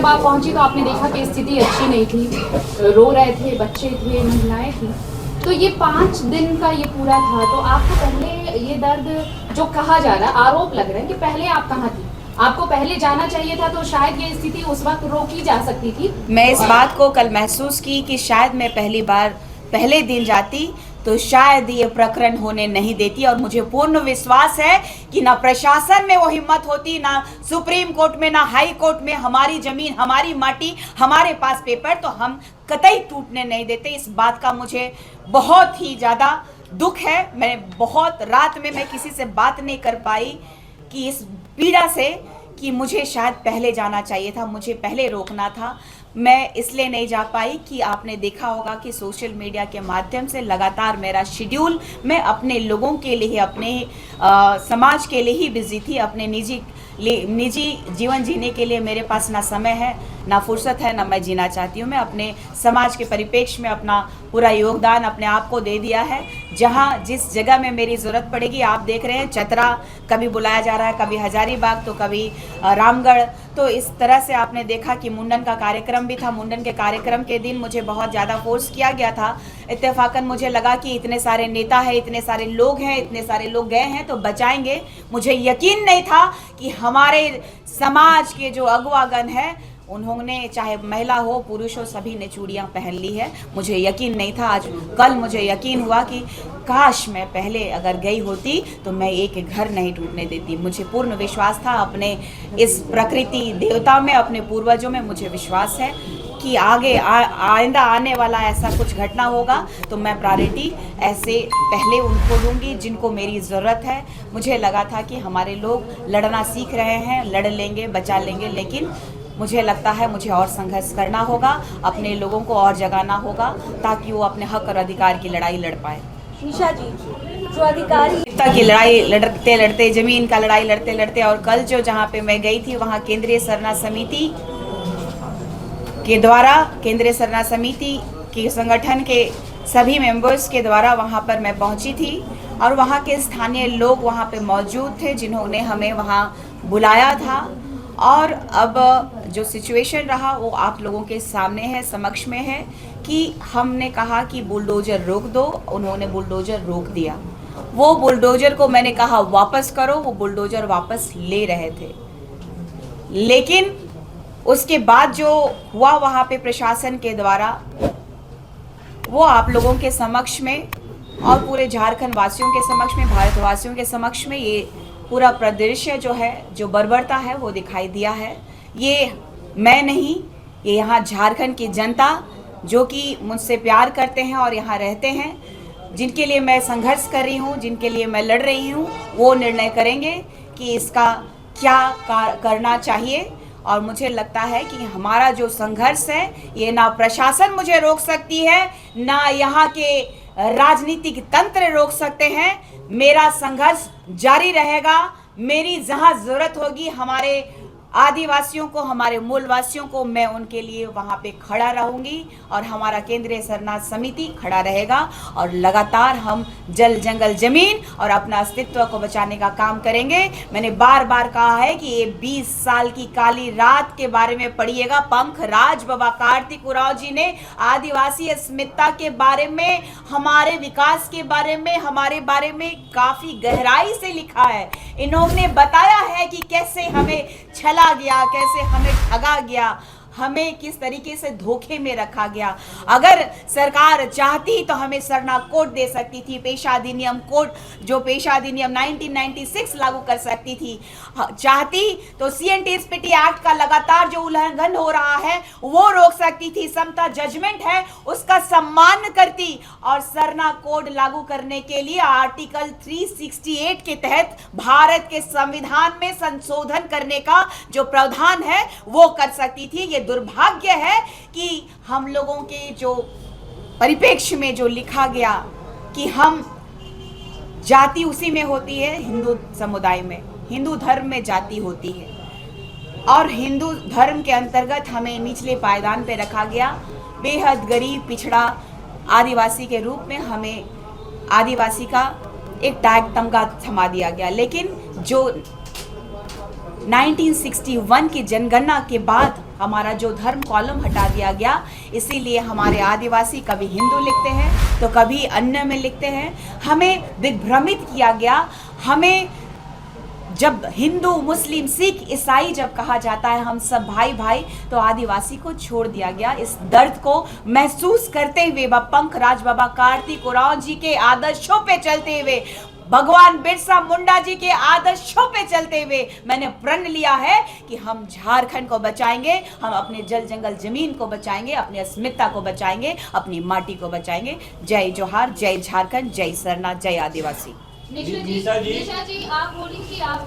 जब आप पहुंची तो आपने देखा कि स्थिति अच्छी नहीं थी, रो रहे थे, बच्चे थे, महिलाएं थी। तो ये 5 दिन का ये पूरा था, तो आपको पहले ये दर्द जो कहा जा रहा है, आरोप लग रहा है कि पहले आप कहाँ थी, आपको पहले जाना चाहिए था, तो शायद ये स्थिति उस वक्त रोकी जा सकती थी। मैं इस बात को कल महसूस की कि शायद मैं पहले दिन जाती तो शायद ये प्रकरण होने नहीं देती, और मुझे पूर्ण विश्वास है कि ना प्रशासन में वो हिम्मत होती, ना सुप्रीम कोर्ट में, ना हाई कोर्ट में। हमारी जमीन, हमारी माटी, हमारे पास पेपर, तो हम कतई टूटने नहीं देते। इस बात का मुझे बहुत ही ज़्यादा दुख है। मैं बहुत रात में मैं किसी से बात नहीं कर पाई कि इस पीड़ा से, कि मुझे शायद पहले जाना चाहिए था, मुझे पहले रोकना था। मैं इसलिए नहीं जा पाई कि आपने देखा होगा कि सोशल मीडिया के माध्यम से लगातार मेरा शेड्यूल, मैं अपने लोगों के लिए, अपने समाज के लिए ही बिजी थी। अपने निजी जीवन जीने के लिए मेरे पास ना समय है, ना फुर्सत है, ना मैं जीना चाहती हूँ। मैं अपने समाज के परिप्रेक्ष्य में अपना पूरा योगदान अपने आप को दे दिया है। जहाँ जिस जगह में मेरी ज़रूरत पड़ेगी, आप देख रहे हैं चतरा कभी बुलाया जा रहा है, कभी हजारीबाग, तो कभी रामगढ़। तो इस तरह से आपने देखा कि मुंडन का कार्यक्रम भी था। मुंडन के कार्यक्रम के दिन मुझे बहुत ज़्यादा फोर्स किया गया था। इत्तेफाकन मुझे लगा कि इतने सारे नेता हैं, इतने सारे लोग हैं, इतने सारे लोग गए हैं तो बचाएंगे। मुझे यकीन नहीं था कि हमारे समाज के जो अगुवागण हैं, उन्होंने, चाहे महिला हो पुरुष हो, सभी ने चूड़ियाँ पहन ली है। मुझे यकीन नहीं था। आज कल मुझे यकीन हुआ कि काश मैं पहले अगर गई होती तो मैं एक घर नहीं टूटने देती। मुझे पूर्ण विश्वास था अपने इस प्रकृति देवता में, अपने पूर्वजों में। मुझे विश्वास है कि आगे आइंदा आने वाला ऐसा कुछ घटना होगा तो मैं प्रायोरिटी ऐसे पहले उनको दूंगी जिनको मेरी ज़रूरत है। मुझे लगा था कि हमारे लोग लड़ना सीख रहे हैं, लड़ लेंगे, बचा लेंगे, लेकिन मुझे लगता है मुझे और संघर्ष करना होगा, अपने लोगों को और जगाना होगा ताकि वो अपने हक और अधिकार की लड़ाई लड़ पाए। निशा जी, जो अधिकारी की लड़ाई लड़ते लड़ते, जमीन का लड़ाई लड़ते लड़ते, और कल जो जहाँ पे मैं गई थी वहाँ केंद्रीय सरना समिति के द्वारा, केंद्रीय सरना समिति के संगठन के सभी मेंबर्स के द्वारा वहाँ पर मैं पहुँची थी, और वहाँ के स्थानीय लोग वहाँ पे मौजूद थे जिन्होंने हमें वहाँ बुलाया था। और अब जो सिचुएशन रहा वो आप लोगों के सामने है, समक्ष में है, कि हमने कहा कि बुलडोजर रोक दो, उन्होंने बुलडोजर रोक दिया। वो बुलडोजर को मैंने कहा वापस करो, वो बुलडोजर वापस ले रहे थे। लेकिन उसके बाद जो हुआ वहाँ पे प्रशासन के द्वारा, वो आप लोगों के समक्ष में और पूरे झारखंड वासियों के समक्ष में, भारतवासियों के समक्ष में ये पूरा परिदृश्य जो है, जो बर्बरता है, वो दिखाई दिया है। ये मैं नहीं, ये यहाँ झारखंड की जनता जो कि मुझसे प्यार करते हैं और यहाँ रहते हैं, जिनके लिए मैं संघर्ष कर रही हूँ, जिनके लिए मैं लड़ रही हूँ, वो निर्णय करेंगे कि इसका क्या करना चाहिए। और मुझे लगता है कि हमारा जो संघर्ष है, ये ना प्रशासन मुझे रोक सकती है, ना यहाँ के राजनीतिक तंत्र रोक सकते हैं। मेरा संघर्ष जारी रहेगा। मेरी जहां जरूरत होगी हमारे आदिवासियों को, हमारे मूलवासियों को, मैं उनके लिए वहाँ पे खड़ा रहूँगी, और हमारा केंद्रीय सरना समिति खड़ा रहेगा, और लगातार हम जल जंगल जमीन और अपना अस्तित्व को बचाने का काम करेंगे। मैंने बार बार कहा है कि ये 20 साल की काली रात के बारे में पढ़िएगा। पंखराज बाबा कार्तिक उरांव जी ने आदिवासी अस्मिता के बारे में, हमारे विकास के बारे में, हमारे बारे में काफ़ी गहराई से लिखा है। इन्होंने बताया है कि कैसे हमें छला गया, कैसे हमें ठगा गया, हमें किस तरीके से धोखे में रखा गया। अगर सरकार चाहती तो हमें सरना कोड दे सकती थी, पेशा अधिनियम कोड, जो पेशा अधिनियम 1996 लागू कर सकती थी। चाहती तो CNTSPT एक्ट का लगातार जो उल्लंघन हो रहा है वो रोक सकती थी। समता जजमेंट है उसका सम्मान करती, और सरना कोड लागू करने के लिए आर्टिकल 368 के तहत भारत के संविधान में संशोधन करने का जो प्रावधान है वो कर सकती थी। ये दुर्भाग्य है कि हम लोगों के जो परिप्रेक्ष्य में जो लिखा गया कि हम जाति उसी में होती है, हिंदू समुदाय में, हिंदू धर्म में जाति होती है, और हिंदू धर्म के अंतर्गत हमें निचले पायदान पे रखा गया। बेहद गरीब, पिछड़ा आदिवासी के रूप में हमें आदिवासी का एक टैग, तमगा थमा दिया गया। लेकिन जो 1961 की जनगणना के बाद हमारा जो धर्म कॉलम हटा दिया गया, इसीलिए हमारे आदिवासी कभी हिंदू लिखते हैं तो कभी अन्य में लिखते हैं। हमें दिग्भ्रमित किया गया। हमें जब हिंदू, मुस्लिम, सिख, ईसाई जब कहा जाता है हम सब भाई भाई, तो आदिवासी को छोड़ दिया गया। इस दर्द को महसूस करते हुए पंख राज बाबा कार्तिक उरांव जी के आदर्शों पे चलते हुए, भगवान बिरसा मुंडा जी के आदर्शों पे चलते हुए मैंने प्रण लिया है कि हम झारखंड को बचाएंगे, हम अपने जल जंगल जमीन को बचाएंगे, अपनी अस्मिता को बचाएंगे, अपनी माटी को बचाएंगे। जय जोहार, जय झारखंड, जय सरना, जय आदिवासी। निशा जी आप बोली कि आप